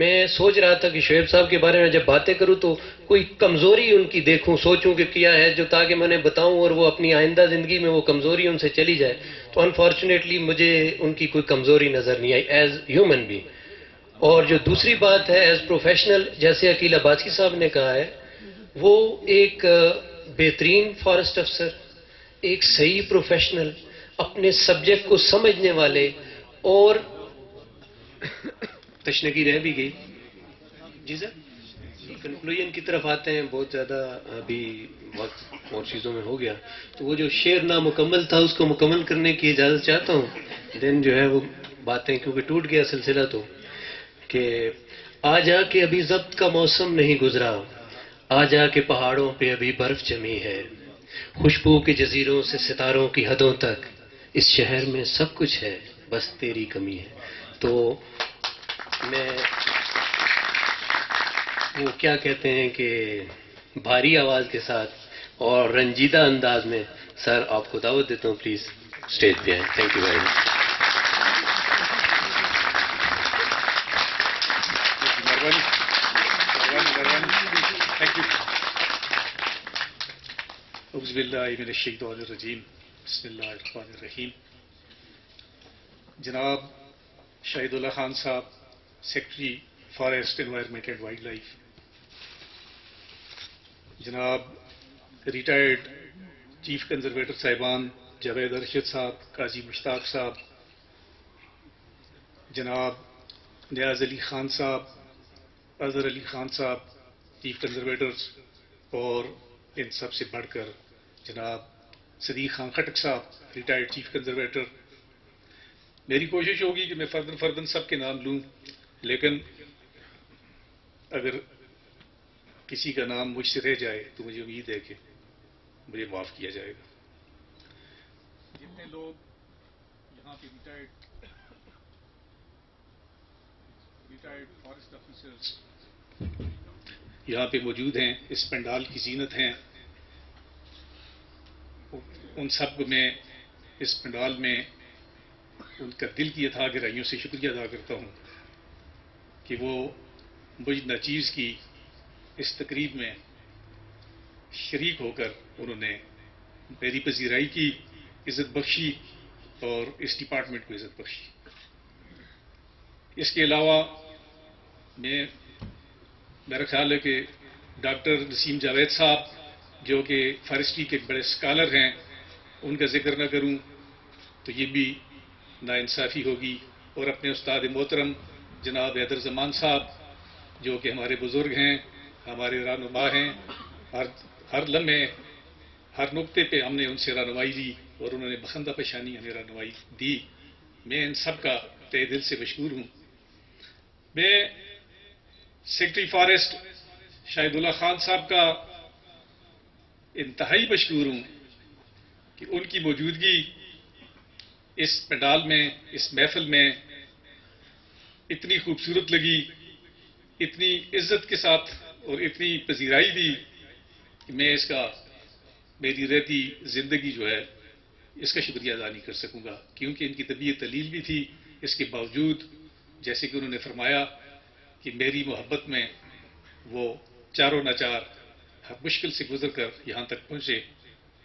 میں سوچ رہا تھا کہ شعیب صاحب کے بارے میں جب باتیں کروں تو کوئی کمزوری ان کی دیکھوں، سوچوں کہ کیا ہے جو تاکہ میں انہیں بتاؤں اور وہ اپنی آئندہ زندگی میں وہ کمزوری ان سے چلی جائے. تو انفارچونیٹلی مجھے ان کی کوئی کمزوری نظر نہیں آئی ایز ہیومن بھی. اور جو دوسری بات ہے ایز پروفیشنل، جیسے عقیل عباسی صاحب نے کہا ہے، وہ ایک بہترین فارسٹ افسر، ایک صحیح پروفیشنل، اپنے سبجیکٹ کو سمجھنے والے، اور تشنگی رہ بھی گئی. جی سر، کنکلوژن کی طرف آتے ہیں. بہت زیادہ ابھی وقت اور چیزوں میں ہو گیا، تو وہ جو شعر نامکمل تھا اس کو مکمل کرنے کی اجازت چاہتا ہوں. دین جو ہے وہ باتیں، کیونکہ ٹوٹ گیا سلسلہ، تو کہ آ جا کے ابھی ضبط کا موسم نہیں گزرا، آ جا کے پہاڑوں پہ ابھی برف جمی ہے، خوشبو کے جزیروں سے ستاروں کی حدوں تک اس شہر میں سب کچھ ہے، بس تیری کمی ہے. تو میں وہ کیا کہتے ہیں کہ بھاری آواز کے ساتھ اور رنجیدہ انداز میں سر آپ کو دعوت دیتا ہوں، پلیز اسٹیج پہ آئیں. تھینک یو ویری مچ. اعوذ باللہ من الشیطان الرجیم. بسم اللہ الرحمن الرحیم. جناب شاہد اللہ خان صاحب، secretary forest environment and wildlife, جناب ریٹائرڈ چیف کنزرویٹر صاحبان جاوید ارشد صاحب، قاضی مشتاق صاحب، جناب نیاز علی خان صاحب، اظہر علی خان صاحب، چیف کنزرویٹرز، اور ان سب سے بڑھ کر جناب صدیق خان خٹک صاحب، ریٹائرڈ چیف کنزرویٹر. میری کوشش ہوگی کہ میں فردن فردن سب کے نام لوں، لیکن اگر کسی کا نام مجھ سے رہ جائے تو مجھے امید ہے کہ مجھے معاف کیا جائے گا. جتنے لوگ یہاں پہ ریٹائرڈ فارسٹ آفیسرز یہاں پہ موجود ہیں، اس پنڈال کی زینت ہیں، ان سب کو میں اس پنڈال میں ان کا دل کی اتھاہ گہرائیوں سے شکریہ ادا کرتا ہوں کہ وہ مجھ ناچیز کی اس تقریب میں شریک ہو کر انہوں نے میری پذیرائی کی، عزت بخشی اور اس ڈپارٹمنٹ کو عزت بخشی. اس کے علاوہ میرا خیال ہے کہ ڈاکٹر نسیم جاوید صاحب جو کہ فارسٹری کے بڑے اسکالر ہیں، ان کا ذکر نہ کروں تو یہ بھی ناانصافی ہوگی. اور اپنے استاد محترم جناب حیدر زمان صاحب جو کہ ہمارے بزرگ ہیں، ہمارے رہنما ہیں، ہر لمحے ہر نقطے پہ ہم نے ان سے رہنمائی لی اور انہوں نے بخندہ پیشانی ہمیں رہنمائی دی. میں ان سب کا تہ دل سے مشکور ہوں. میں سیکرٹری فارسٹ شاہد اللہ خان صاحب کا انتہائی مشکور ہوں کہ ان کی موجودگی اس پنڈال میں، اس محفل میں اتنی خوبصورت لگی، اتنی عزت کے ساتھ اور اتنی پذیرائی دی کہ میں اس کا میری رہتی زندگی جو ہے اس کا شکریہ ادا نہیں کر سکوں گا. کیونکہ ان کی طبیعت علیل بھی تھی، اس کے باوجود جیسے کہ انہوں نے فرمایا کہ میری محبت میں وہ چاروں ناچار ہر مشکل سے گزر کر یہاں تک پہنچے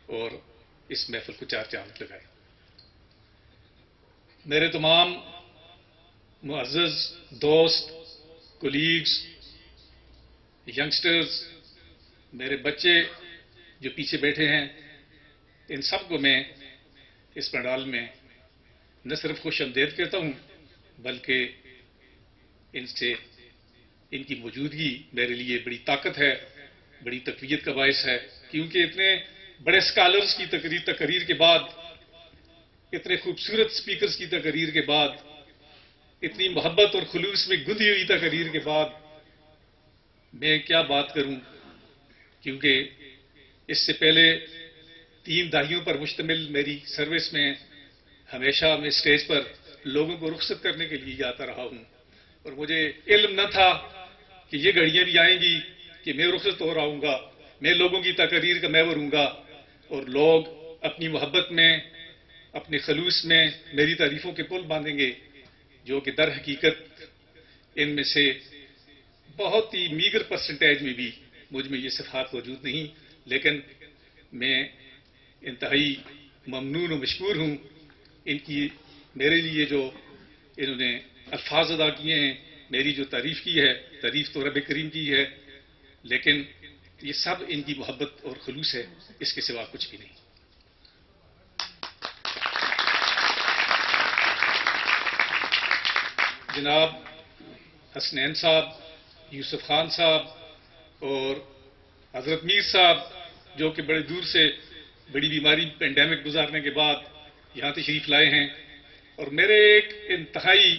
اور اس محفل کو چار چاند لگائے. میرے تمام معزز دوست، کولیگز، ینگسٹرز، میرے بچے جو پیچھے بیٹھے ہیں، ان سب کو میں اس پنڈال میں نہ صرف خوش آمدید کہتا ہوں بلکہ ان کی موجودگی میرے لیے بڑی طاقت ہے، بڑی تقویت کا باعث ہے. کیونکہ اتنے بڑے اسکالرز کی تقریر کے بعد، اتنے خوبصورت اسپیکرز کی تقریر کے بعد، اتنی محبت اور خلوص میں گندھی ہوئی تقریر کے بعد میں کیا بات کروں. کیونکہ اس سے پہلے 3 دہائیوں پر مشتمل میری سروس میں ہمیشہ میں اسٹیج پر لوگوں کو رخصت کرنے کے لیے جاتا رہا ہوں، اور مجھے علم نہ تھا کہ یہ گھڑیاں بھی آئیں گی کہ میں رخصت ہو رہا ہوں گا، میں لوگوں کی تقریر کا محور ہوں گا اور لوگ اپنی محبت میں، اپنے خلوص میں میری تعریفوں کے پل باندھیں گے، جو کہ در حقیقت ان میں سے بہت ہی میگر پرسنٹیج میں بھی مجھ میں یہ صفات موجود نہیں، لیکن میں انتہائی ممنون و مشکور ہوں ان کی، میرے لیے جو انہوں نے الفاظ ادا کیے ہیں، میری جو تعریف کی ہے، تعریف تو رب کریم کی ہے، لیکن یہ سب ان کی محبت اور خلوص ہے، اس کے سوا کچھ بھی نہیں۔ جناب حسنین صاحب، یوسف خان صاحب اور حضرت میر صاحب، جو کہ بڑے دور سے بڑی بیماری پینڈیمک گزارنے کے بعد یہاں تشریف لائے ہیں، اور میرے ایک انتہائی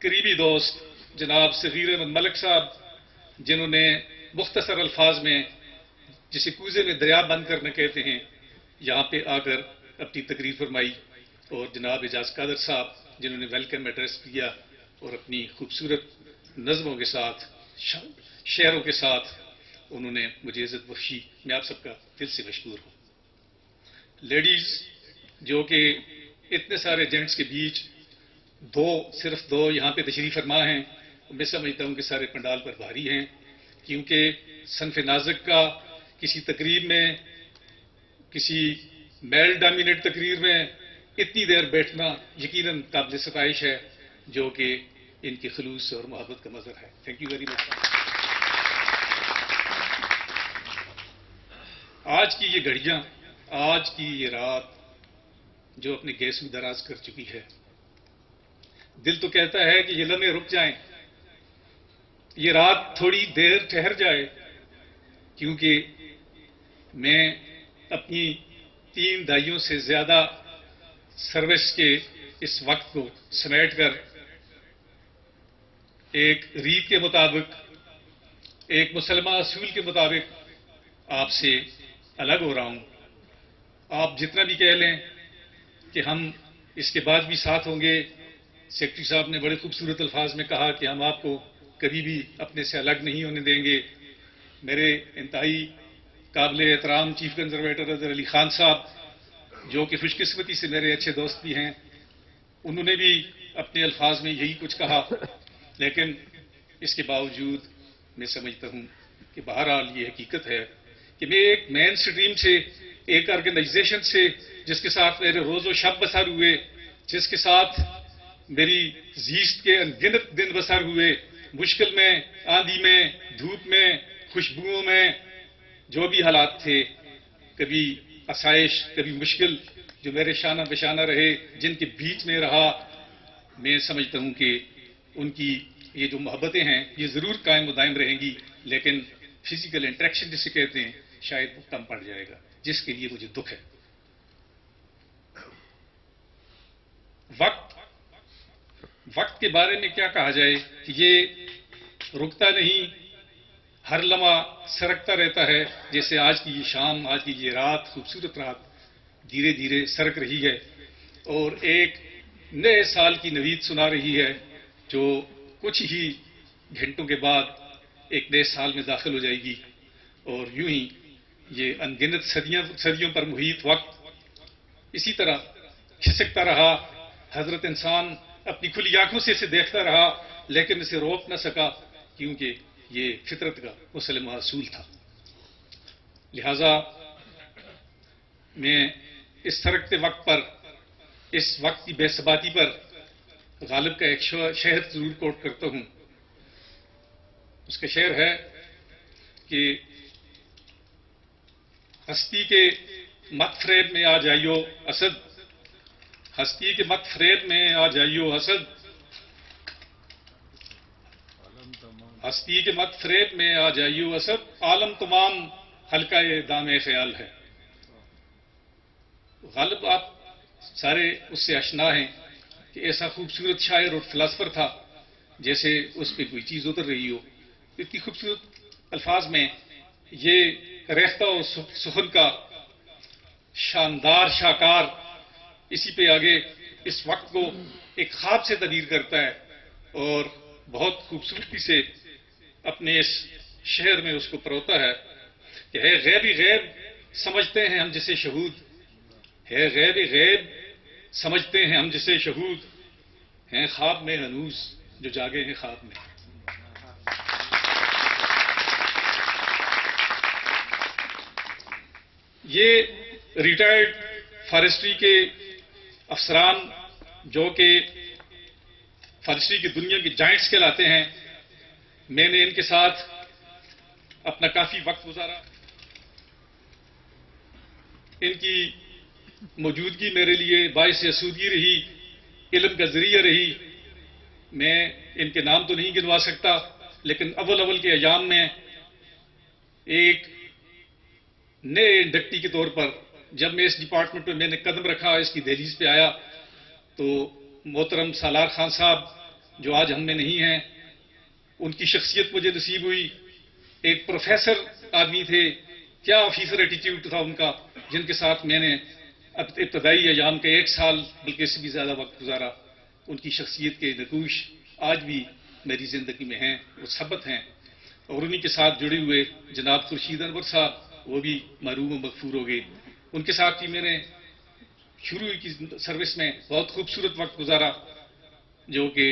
قریبی دوست جناب صغیر احمد ملک صاحب، جنہوں نے مختصر الفاظ میں، جسے کوزے میں دریا بند کرنا کہتے ہیں، یہاں پہ آ کر اپنی تقریر فرمائی، اور جناب اعجاز قادر صاحب، جنہوں نے ویلکم ایڈریس دیا اور اپنی خوبصورت نظموں کے ساتھ، شعروں کے ساتھ انہوں نے مجھے عزت بخشی۔ میں آپ سب کا دل سے مشکور ہوں۔ لیڈیز، جو کہ اتنے سارے جینٹس کے بیچ صرف دو یہاں پہ تشریف فرما ہیں، میں سمجھتا ہوں کہ سارے پنڈال پر بھاری ہیں، کیونکہ صنف نازک کا کسی تقریب میں، کسی میل ڈومینیٹ تقریر میں اتنی دیر بیٹھنا یقیناً قابل ستائش ہے، جو کہ ان کے خلوص اور محبت کا مظہر ہے۔ تھینک یو ویری مچ۔ آج کی یہ گھڑیاں، آج کی یہ رات جو اپنے گیسو دراز کر چکی ہے، دل تو کہتا ہے کہ یہ لمحے رک جائیں، یہ رات تھوڑی دیر ٹھہر جائے، کیونکہ میں اپنی 3 دہائیوں سے زیادہ سروس کے اس وقت کو سمیٹ کر ایک ریت کے مطابق، ایک مسلمہ اصول کے مطابق آپ سے الگ ہو رہا ہوں۔ آپ جتنا بھی کہہ لیں کہ ہم اس کے بعد بھی ساتھ ہوں گے، سیکرٹری صاحب نے بڑے خوبصورت الفاظ میں کہا کہ ہم آپ کو کبھی بھی اپنے سے الگ نہیں ہونے دیں گے۔ میرے انتہائی قابل احترام چیف کنزرویٹر اظہر علی خان صاحب، جو کہ خوش قسمتی سے میرے اچھے دوست بھی ہیں، انہوں نے بھی اپنے الفاظ میں یہی کچھ کہا، لیکن اس کے باوجود میں سمجھتا ہوں کہ بہرحال یہ حقیقت ہے کہ میں ایک مین سٹریم سے، ایک آرگنائزیشن سے، جس کے ساتھ میرے روز و شب بسر ہوئے، جس کے ساتھ میری زیست کے انگنت دن بسر ہوئے، مشکل میں، آندھی میں، دھوپ میں، خوشبوؤں میں، جو بھی حالات تھے، کبھی آسائش، کبھی مشکل، جو میرے شانہ بشانہ رہے، جن کے بیچ میں رہا، میں سمجھتا ہوں کہ ان کی یہ جو محبتیں ہیں یہ ضرور قائم و دائم رہیں گی، لیکن فزیکل انٹریکشن جسے کہتے ہیں شاید وہ کم پڑ جائے گا، جس کے لیے مجھے دکھ ہے۔ وقت کے بارے میں کیا کہا جائے کہ یہ رکتا نہیں، ہر لمحہ سرکتا رہتا ہے، جیسے آج کی یہ شام، آج کی یہ رات، خوبصورت رات دھیرے دھیرے سرک رہی ہے اور ایک نئے سال کی نوید سنا رہی ہے، جو کچھ ہی گھنٹوں کے بعد ایک نئے سال میں داخل ہو جائے گی، اور یوں ہی یہ انگنت صدیوں پر محیط وقت اسی طرح کھسکتا رہا۔ حضرت انسان اپنی کھلی آنکھوں سے اسے دیکھتا رہا، لیکن اسے روک نہ سکا، کیونکہ یہ فطرت کا مسلمہ اصول تھا۔ لہذا میں اس سرکتے وقت پر، اس وقت کی بے ثباتی پر غالب کا ایک شعر ضرور کوٹ کرتا ہوں۔ اس کا شعر ہے کہ ہستی کے مت فریب میں آ جائیو اسد، ہستی کے مت فریب میں آ جائیو اسد، ہستی کے مت فریب میں آ جائیو اسد، عالم تمام حلقہ دام خیال ہے۔ غالب آپ سارے اس سے آشنا ہیں کہ ایسا خوبصورت شاعر اور فلاسفر تھا، جیسے اس پہ کوئی چیز اتر رہی ہو۔ اتنی خوبصورت الفاظ میں یہ ریختہ و سخن کا شاندار شاکار اسی پہ آگے اس وقت کو ایک خواب سے تعبیر کرتا ہے، اور بہت خوبصورتی سے اپنے اس شعر میں اس کو پروتا ہے کہ ہے غیبی غیب سمجھتے ہیں ہم جسے شہود، ہے غیبی غیب سمجھتے ہیں ہم جسے شہود، ہیں خواب میں ہنوز جو جاگے ہیں خواب میں۔ یہ ریٹائرڈ فارسٹری کے افسران جو کہ فارسٹری کی دنیا کے جائنٹس کہلاتے ہیں، میں نے ان کے ساتھ اپنا کافی وقت گزارا. ان کی موجودگی میرے لیے باعث اسودگی رہی، علم کا ذریعہ رہی. میں ان کے نام تو نہیں گنوا سکتا، لیکن اول کے ایام میں ایک نئے انڈکٹی کے طور پر جب میں اس ڈپارٹمنٹ میں نے قدم رکھا، اس کی دہلیز پہ آیا، تو محترم سالار خان صاحب جو آج ہم میں نہیں ہیں، ان کی شخصیت مجھے نصیب ہوئی. ایک پروفیسر آدمی تھے، کیا آفیسر ایٹیٹیوڈ تھا ان کا، جن کے ساتھ میں نے ابتدائی ایام کے 1 سال بلکہ اس سے بھی زیادہ وقت گزارا. ان کی شخصیت کے نقوش آج بھی میری زندگی میں ہیں، وہ ثبت ہیں. اور انہی کے ساتھ جڑے ہوئے جناب خورشید انور صاحب، وہ بھی محروم و مغفور ہو گئے. ان کے ساتھ بھی میں نے شروع کی سروس میں بہت خوبصورت وقت گزارا، جو کہ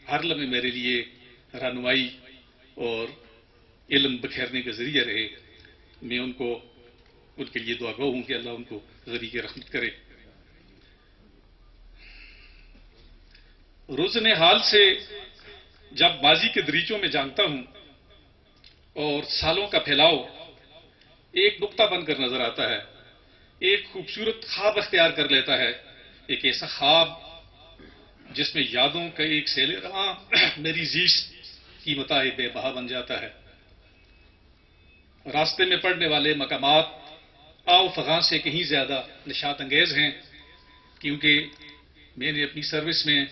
ہر لمحے میرے لیے رہنمائی اور علم بکھیرنے کا ذریعہ رہے. میں ان کے لیے دعا گو ہوں کہ اللہ ان کو غریق رحمت کرے. روزن حال سے جب ماضی کے دریچوں میں جانتا ہوں اور سالوں کا پھیلاؤ ایک نقطہ بن کر نظر آتا ہے، ایک خوبصورت خواب اختیار کر لیتا ہے. ایک ایسا خواب جس میں یادوں کا ایک سیل رواں میری زیست کی متاع بے بہا بن جاتا ہے. راستے میں پڑنے والے مقامات آو فغاں سے کہیں زیادہ نشاط انگیز ہیں، کیونکہ میں نے اپنی سروس میں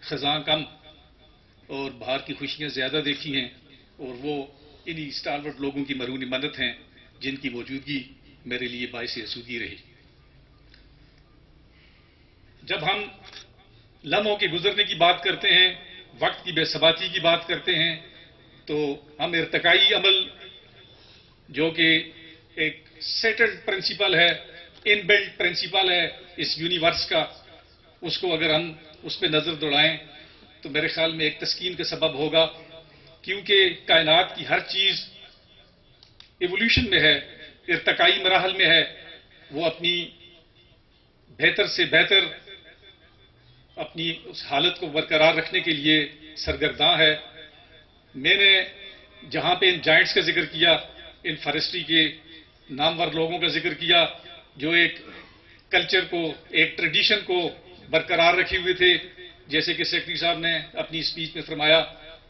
خزاں کم اور باہر کی خوشیاں زیادہ دیکھی ہیں، اور وہ انہی اسٹالورٹ لوگوں کی مرہون منت ہیں جن کی موجودگی میرے لیے باعث اسودگی رہی. جب ہم لمحوں کے گزرنے کی بات کرتے ہیں، وقت کی بے ثباتی کی بات کرتے ہیں، تو ہم ارتقائی عمل جو کہ ایک سیٹلڈ پرنسپل ہے، ان بلٹ پرنسپل ہے اس یونیورس کا، اس کو اگر ہم اس پہ نظر دوڑائیں تو میرے خیال میں ایک تسکین کا سبب ہوگا. کیونکہ کائنات کی ہر چیز ایولیوشن میں ہے، ارتقائی مراحل میں ہے. وہ اپنی بہتر سے بہتر اپنی اس حالت کو برقرار رکھنے کے لیے سرگرداں ہے. میں نے جہاں پہ ان جائنٹس کا ذکر کیا، ان فارسٹری کے نامور لوگوں کا ذکر کیا جو ایک کلچر کو، ایک ٹریڈیشن کو برقرار رکھے ہوئے تھے، جیسے کہ سیکرٹری صاحب نے اپنی اسپیچ میں فرمایا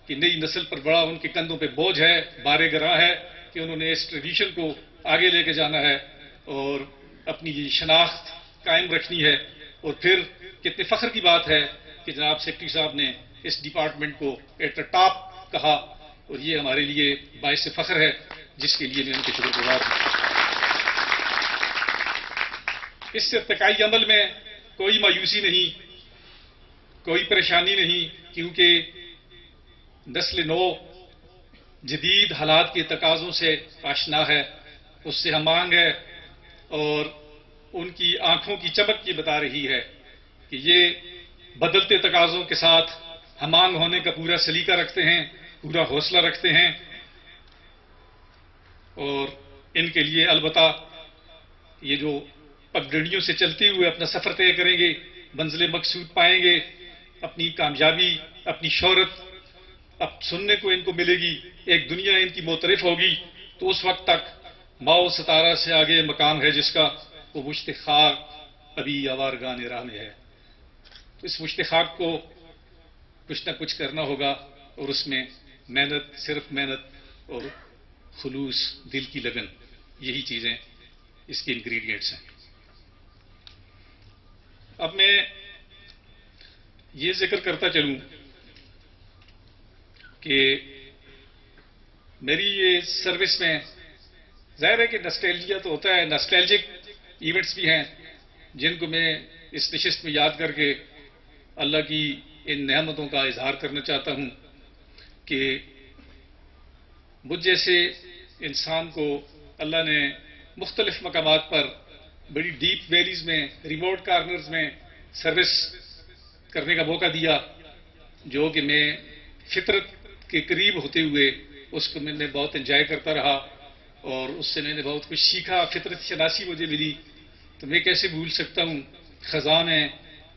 کہ نئی نسل پر بڑا ان کے کندھوں پہ بوجھ ہے، بار گراں ہے کہ انہوں نے اس ٹریڈیشن کو آگے لے کے جانا ہے اور اپنی یہ شناخت قائم رکھنی ہے. اور پھر کتنے فخر کی بات ہے کہ جناب سیکرٹری صاحب نے اس ڈپارٹمنٹ کو ایٹ دا ٹاپ کہا، اور یہ ہمارے لیے باعث فخر ہے، جس کے لیے میں ان کے شکر گزار ہوں. اس ارتقائی عمل میں کوئی مایوسی نہیں، کوئی پریشانی نہیں، کیونکہ نسل نو جدید حالات کے تقاضوں سے آشنا ہے، اس سے ہم آہنگ ہے، اور ان کی آنکھوں کی چمک یہ بتا رہی ہے کہ یہ بدلتے تقاضوں کے ساتھ ہم آہنگ ہونے کا پورا سلیقہ رکھتے ہیں، پورا حوصلہ رکھتے ہیں. اور ان کے لیے البتہ یہ جو پگڈنڈیوں سے چلتے ہوئے اپنا سفر طے کریں گے، منزل مقصود پائیں گے، اپنی کامیابی، اپنی شہرت اب سننے کو ان کو ملے گی، ایک دنیا ان کی معترف ہوگی. تو اس وقت تک ماؤ ستارہ سے آگے مقام ہے جس کا، وہ مشت خاک ابھی آوارگان راہ میں ہے. تو اس مشت خاک کو کچھ نہ کچھ کرنا ہوگا، اور اس میں محنت، صرف محنت اور خلوص، دل کی لگن، یہی چیزیں اس کے انگریڈینٹس ہیں. اب میں یہ ذکر کرتا چلوں کہ میری یہ سروس میں ظاہر ہے کہ نسٹیلجیا تو ہوتا ہے، نسٹیلجک ایونٹس بھی ہیں جن کو میں اس نشست میں یاد کر کے اللہ کی ان نعمتوں کا اظہار کرنا چاہتا ہوں کہ مجھ جیسے انسان کو اللہ نے مختلف مقامات پر بڑی ڈیپ ویلیز میں، ریموٹ کارنرز میں سروس کرنے کا موقع دیا، جو کہ میں فطرت کے قریب ہوتے ہوئے اس کو میں نے بہت انجوائے کرتا رہا. اور اس سے میں نے بہت کچھ سیکھا، فطرت شناسی مجھے ملی. تو میں کیسے بھول سکتا ہوں خزاں میں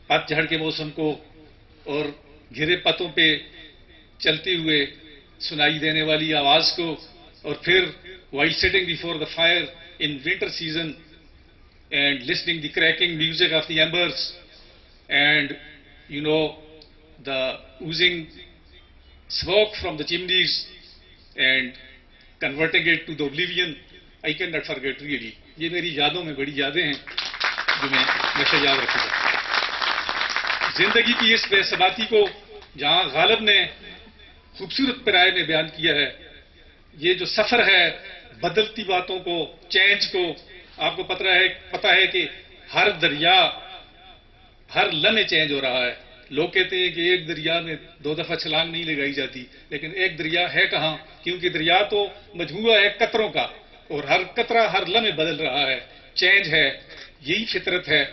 پت جھڑ کے موسم کو اور گھرے پتوں پہ چلتے ہوئے سنائی دینے والی آواز کو, اور پھر while sitting before the fire in winter season and listening the cracking music of the embers and the oozing smoke from the chimneys and converting it to the oblivion, I cannot forget really. یہ میری یادوں میں بڑی یادیں ہیں جو میں ہمیشہ یاد رکھوں گا. زندگی کی اس بے ثباتی کو جہاں غالب نے خوبصورت پیرائے میں بیان کیا ہے, یہ جو سفر ہے بدلتی باتوں کو, چینج کو, آپ کو پتہ ہے کہ ہر دریا ہر لمحے چینج ہو رہا ہے. لوگ کہتے ہیں کہ ایک دریا میں 2 دفعہ چھلانگ نہیں لگائی جاتی, لیکن ایک دریا ہے کہاں, کیونکہ دریا تو مجموعہ ہے قطروں کا, اور ہر قطرہ ہر لمحے بدل رہا ہے, چینج ہے. یہی فطرت ہے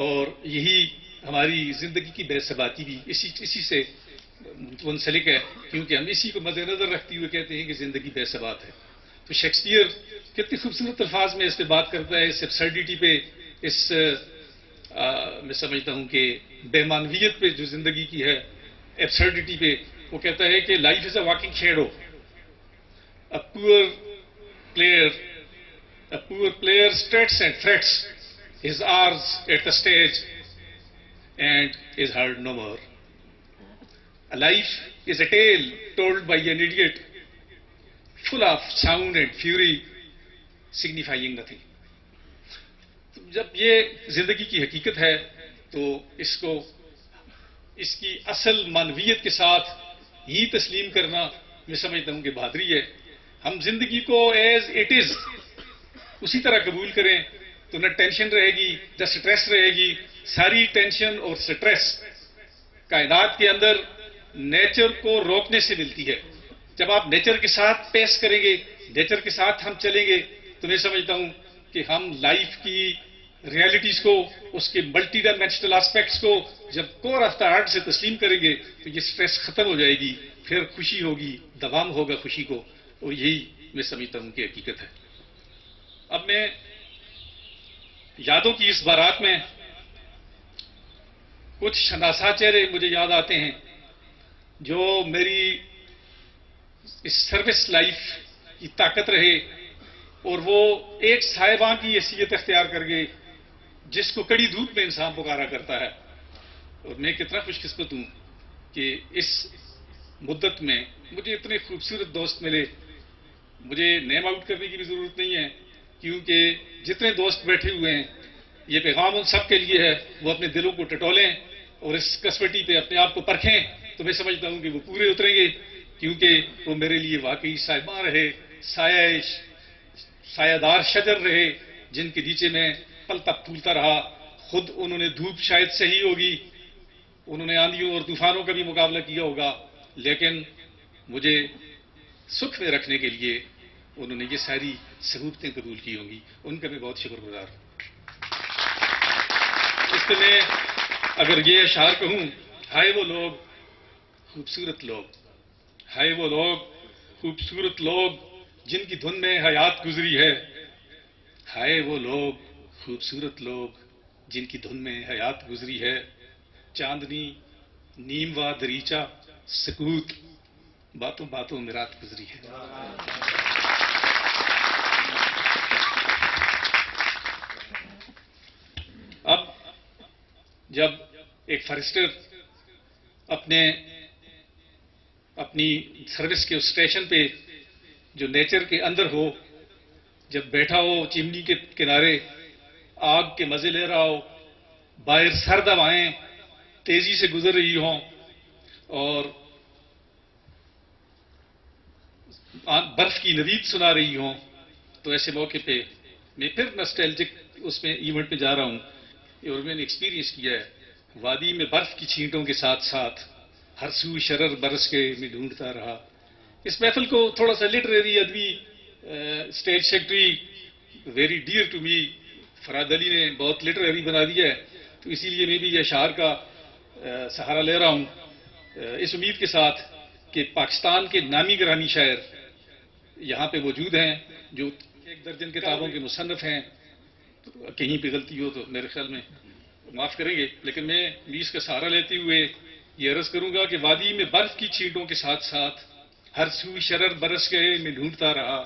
اور یہی ہماری زندگی کی بے ثباتی بھی اسی سے منسلک ہے, کیونکہ ہم اسی کو مد نظر رکھتے ہوئے کہتے ہیں کہ زندگی بے ثبات ہے. تو شیکسپیئر کتنی خوبصورت الفاظ میں اس پہ بات کرتا ہے, اس ایبسرڈیٹی پہ, اس میں سمجھتا ہوں کہ بے معنویت پہ جو زندگی کی ہے, ایبسرڈیٹی پہ. وہ کہتا ہے کہ life is a walking shadow, a poor player struts and frets his hours at the stage and is heard no more. A life is a tale told by an idiot, full of sound and fury, signifying nothing. جب یہ زندگی کی حقیقت ہے تو اس کی اصل معنویت کے ساتھ ہی تسلیم کرنا میں سمجھتا ہوں کہ بہادری ہے. ہم زندگی کو ایز اٹ از اسی طرح قبول کریں تو نہ ٹینشن رہے گی نہ سٹریس رہے گی. ساری ٹینشن اور سٹریس کائنات کے اندر نیچر کو روکنے سے ملتی ہے. جب آپ نیچر کے ساتھ پیش کریں گے, نیچر کے ساتھ ہم چلیں گے, تو میں سمجھتا ہوں کہ ہم لائف کی ریالٹیز کو, اس کے ملٹی ڈائمینشنل آسپیکٹس کو جب کور آف دا ہارٹ سے تسلیم کریں گے تو یہ سٹریس ختم ہو جائے گی, پھر خوشی ہوگی, دوام ہوگا خوشی کو, اور یہی میں سمجھتا ہوں کہ حقیقت ہے. اب میں یادوں کی اس بارات میں کچھ شناسا چہرے مجھے یاد آتے ہیں جو میری اس سروس لائف کی طاقت رہے, اور وہ ایک صاحبان کی حیثیت اختیار کر گئے جس کو کڑی دھوپ میں انسان پکارا کرتا ہے. اور میں کتنا خوش قسمت ہوں کہ اس مدت میں مجھے اتنے خوبصورت دوست ملے. مجھے نیم آؤٹ کرنے کی بھی ضرورت نہیں ہے, کیونکہ جتنے دوست بیٹھے ہوئے ہیں یہ پیغام ان سب کے لیے ہے. وہ اپنے دلوں کو ٹٹولیں اور اس کسوٹی پہ اپنے آپ کو پرکھیں, تو میں سمجھتا ہوں کہ وہ پورے اتریں گے, کیونکہ وہ میرے لیے واقعی صاحبان رہے, سایہ دار شجر رہے جن کے نیچے میں پلتا پھولتا رہا. خود انہوں نے دھوپ شاید سہی ہوگی, انہوں نے آندھیوں اور طوفانوں کا بھی مقابلہ کیا ہوگا, لیکن مجھے سکھ میں رکھنے کے لیے انہوں نے یہ ساری سہولتیں قبول کی ہوں گی. ان کا میں بہت شکر گزار ہوں. اس پہ میں اگر یہ اشعار کہوں, ہائے وہ لوگ خوبصورت لوگ, ہائے وہ لوگ خوبصورت لوگ جن کی دھن میں حیات گزری ہے, ہائے وہ لوگ خوبصورت لوگ جن کی دھن میں حیات گزری ہے. چاندنی نیم و دریچہ سکوت, باتوں باتوں میں رات گزری ہے. اب جب ایک فارسٹر اپنی سروس کے اسٹیشن پہ جو نیچر کے اندر ہو, جب بیٹھا ہو چمنی کے کنارے, آگ کے مزے لے رہا ہو, باہر سرد ہوائیں تیزی سے گزر رہی ہوں اور برف کی نوید سنا رہی ہوں, تو ایسے موقع پہ میں پھر ناسٹیلجک اس میں ایونٹ پہ جا رہا ہوں. اور میں نے ایکسپیرینس کیا ہے, وادی میں برف کی چھینٹوں کے ساتھ ساتھ ہر سو شرر برس کے میں ڈھونڈتا رہا. اس محفل کو تھوڑا سا لٹریری ادبی stage secretary very dear to me Farad Ali نے بہت لٹریری بنا دیا ہے, تو اسی لیے میں بھی یہ اشعار کا سہارا لے رہا ہوں, اس امید کے ساتھ کہ پاکستان کے نامی گرامی شاعر یہاں پہ موجود ہیں جو 1 درجن کتابوں کے مصنف ہیں. کہیں پہ غلطی ہو تو میرے خیال میں معاف کریں گے، لیکن میں میز کا سہارا لیتے ہوئے یہ عرض کروں گا کہ وادی میں برف کی چھینٹوں کے ساتھ ساتھ ہر سو شرر برس گئے میں ڈھونڈتا رہا.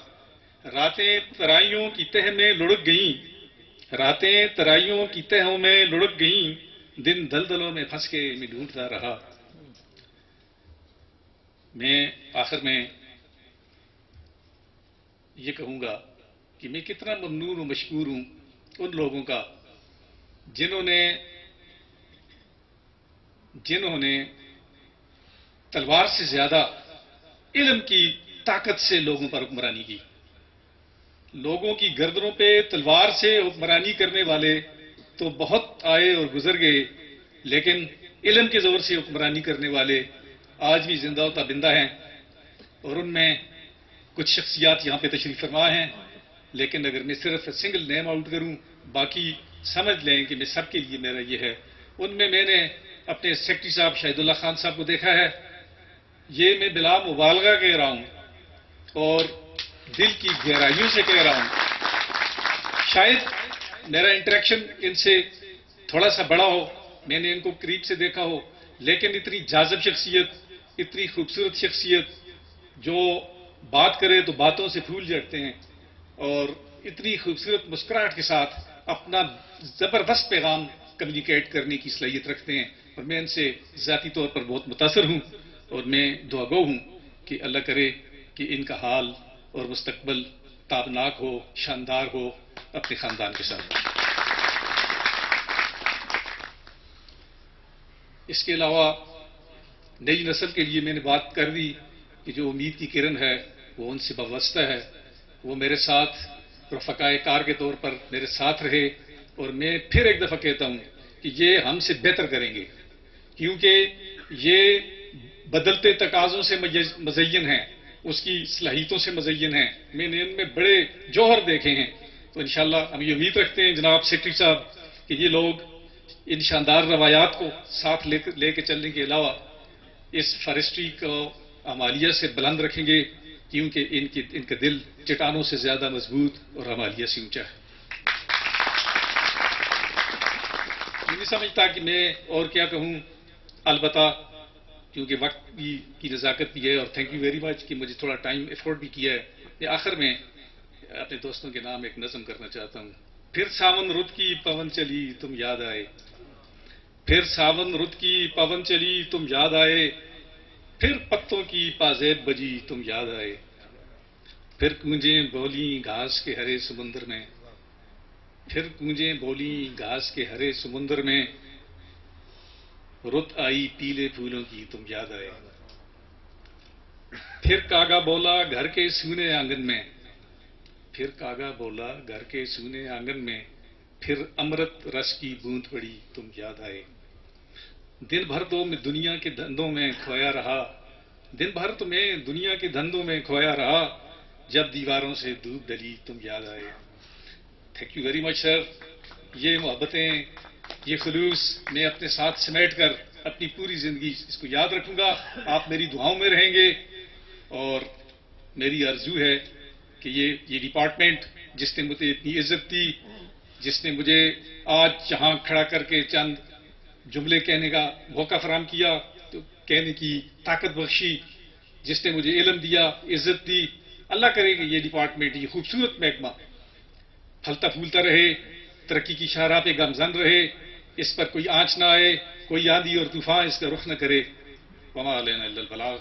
راتیں ترائیوں کی تہ میں لڑک گئیں، راتیں ترائیوں کی تہوں میں لڑک گئیں، دن دلدلوں میں پھنس کے میں ڈھونڈتا رہا. میں آخر میں یہ کہوں گا کہ میں کتنا ممنون و مشکور ہوں ان لوگوں کا جنہوں نے تلوار سے زیادہ علم کی طاقت سے لوگوں پر حکمرانی کی. لوگوں کی گردنوں پہ تلوار سے حکمرانی کرنے والے تو بہت آئے اور گزر گئے، لیکن علم کے زور سے حکمرانی کرنے والے آج بھی زندہ و تابندہ ہیں. اور ان میں کچھ شخصیات یہاں پہ تشریف فرما ہیں، لیکن اگر میں صرف سنگل نیم آؤٹ کروں، باقی سمجھ لیں کہ میں سب کے لیے میرا یہ ہے. ان میں نے اپنے سیکرٹری صاحب شاہد اللہ خان صاحب کو دیکھا ہے. یہ میں بلا مبالغہ کہہ رہا ہوں اور دل کی گہرائیوں سے کہہ رہا ہوں. شاید میرا انٹریکشن ان سے تھوڑا سا بڑا ہو، میں نے ان کو قریب سے دیکھا ہو، لیکن اتنی جاذب شخصیت، اتنی خوبصورت شخصیت جو بات کرے تو باتوں سے پھول جھڑتے ہیں اور اتنی خوبصورت مسکراہٹ کے ساتھ اپنا زبردست پیغام کمیونیکیٹ کرنے کی صلاحیت رکھتے ہیں. اور میں ان سے ذاتی طور پر بہت متاثر ہوں اور میں دعا گو ہوں کہ اللہ کرے کہ ان کا حال اور مستقبل تابناک ہو، شاندار ہو اپنے خاندان کے ساتھ. اس کے علاوہ نئی نسل کے لیے میں نے بات کر دی کہ جو امید کی کرن ہے وہ ان سے وابستہ ہے. وہ میرے ساتھ رفقائے کار کے طور پر میرے ساتھ رہے، اور میں پھر ایک دفعہ کہتا ہوں کہ یہ ہم سے بہتر کریں گے، کیونکہ یہ بدلتے تقاضوں سے مزین ہیں، اس کی صلاحیتوں سے مزین ہیں. میں نے ان میں بڑے جوہر دیکھے ہیں. تو انشاءاللہ ہم یہ امید رکھتے ہیں جناب سیکرٹری صاحب کہ یہ لوگ ان شاندار روایات کو ساتھ لے کے چلنے کے علاوہ اس فارسٹری کو عمالیہ سے بلند رکھیں گے، کیونکہ ان کا دل چٹانوں سے زیادہ مضبوط اور عمالیہ سے اونچا ہے. میں نہیں سمجھتا کہ میں اور کیا کہوں، البتہ کیونکہ وقت کی نزاکت بھی ہے، اور تھینک یو ویری مچ کہ مجھے تھوڑا ٹائم افورڈ بھی کیا ہے. میں آخر میں اپنے دوستوں کے نام ایک نظم کرنا چاہتا ہوں. پھر ساون رت کی پون چلی تم یاد آئے، پھر ساون رت کی پون چلی تم یاد آئے، پھر پتوں کی پازیب بجی تم یاد آئے، پھر گونجیں بولی گھاس کے ہرے سمندر میں، پھر گونجیں بولی گھاس کے ہرے سمندر میں، رت آئی پیلے پھولوں کی تم یاد آئے. پھر کاغا بولا گھر کے سونے آنگن میں، پھر کاغا بولا گھر کے سونے آنگن میں، پھر امرت رس کی بوند پڑی تم یاد آئے. دن بھر تو میں دنیا کے دھندوں میں کھویا رہا، دن بھر تو میں دنیا کے دھندوں میں کھویا رہا، جب دیواروں سے دھوپ ڈلی تم یاد آئے. تھینک یو ویری مچ سر. یہ محبتیں، یہ خلوص میں اپنے ساتھ سمیٹ کر اپنی پوری زندگی اس کو یاد رکھوں گا. آپ میری دعاؤں میں رہیں گے، اور میری آرزو ہے کہ یہ ڈپارٹمنٹ جس نے مجھے اتنی عزت دی، جس نے مجھے آج یہاں کھڑا کر کے چند جملے کہنے کا موقع فراہم کیا، تو کہنے کی طاقت بخشی، جس نے مجھے علم دیا، عزت دی، اللہ کرے کہ یہ ڈپارٹمنٹ، یہ خوبصورت محکمہ پھلتا پھولتا رہے، ترقی کی شاہراہ پہ گامزن رہے، اس پر کوئی آنچ نہ آئے، کوئی آندھی اور طوفان اس کا رخ نہ کرے. وما علینا الا البلاغ.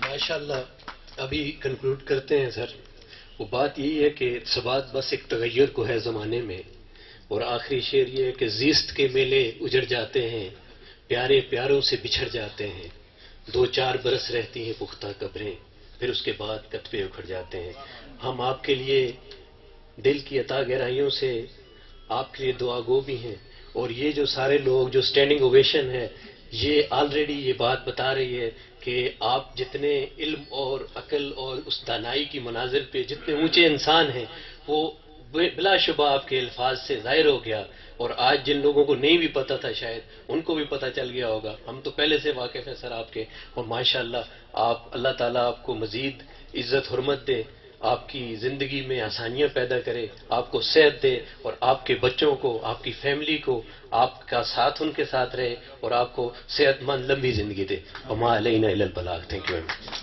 ماشاءاللہ. ابھی کنکلوڈ کرتے ہیں سر. وہ بات یہی ہے کہ ثبات بس ایک تغیر کو ہے زمانے میں، اور آخری شعر یہ ہے کہ زیست کے میلے اجڑ جاتے ہیں، پیارے پیاروں سے بچھڑ جاتے ہیں، 2-4 برس رہتی ہیں پختہ قبریں، پھر اس کے بعد کتبے اکھڑ جاتے ہیں. ہم آپ کے لیے دل کی عطا گہرائیوں سے آپ کے لیے دعا گو بھی ہیں. اور یہ جو سارے لوگ جو اسٹینڈنگ اوویشن ہے، یہ آلریڈی یہ بات بتا رہی ہے کہ آپ جتنے علم اور عقل اور اس دانائی کی منازل پہ جتنے اونچے انسان ہیں وہ بلا شبہ آپ کے الفاظ سے ظاہر ہو گیا، اور آج جن لوگوں کو نہیں بھی پتہ تھا شاید ان کو بھی پتہ چل گیا ہوگا. ہم تو پہلے سے واقف ہیں سر آپ کے، اور ماشاءاللہ اللہ تعالیٰ آپ کو مزید عزت حرمت دے، آپ کی زندگی میں آسانیاں پیدا کرے، آپ کو صحت دے، اور آپ کے بچوں کو، آپ کی فیملی کو، آپ کا ساتھ ان کے ساتھ رہے، اور آپ کو صحت مند لمبی زندگی دے. وما علینا الا البلاغ. Thank you very much.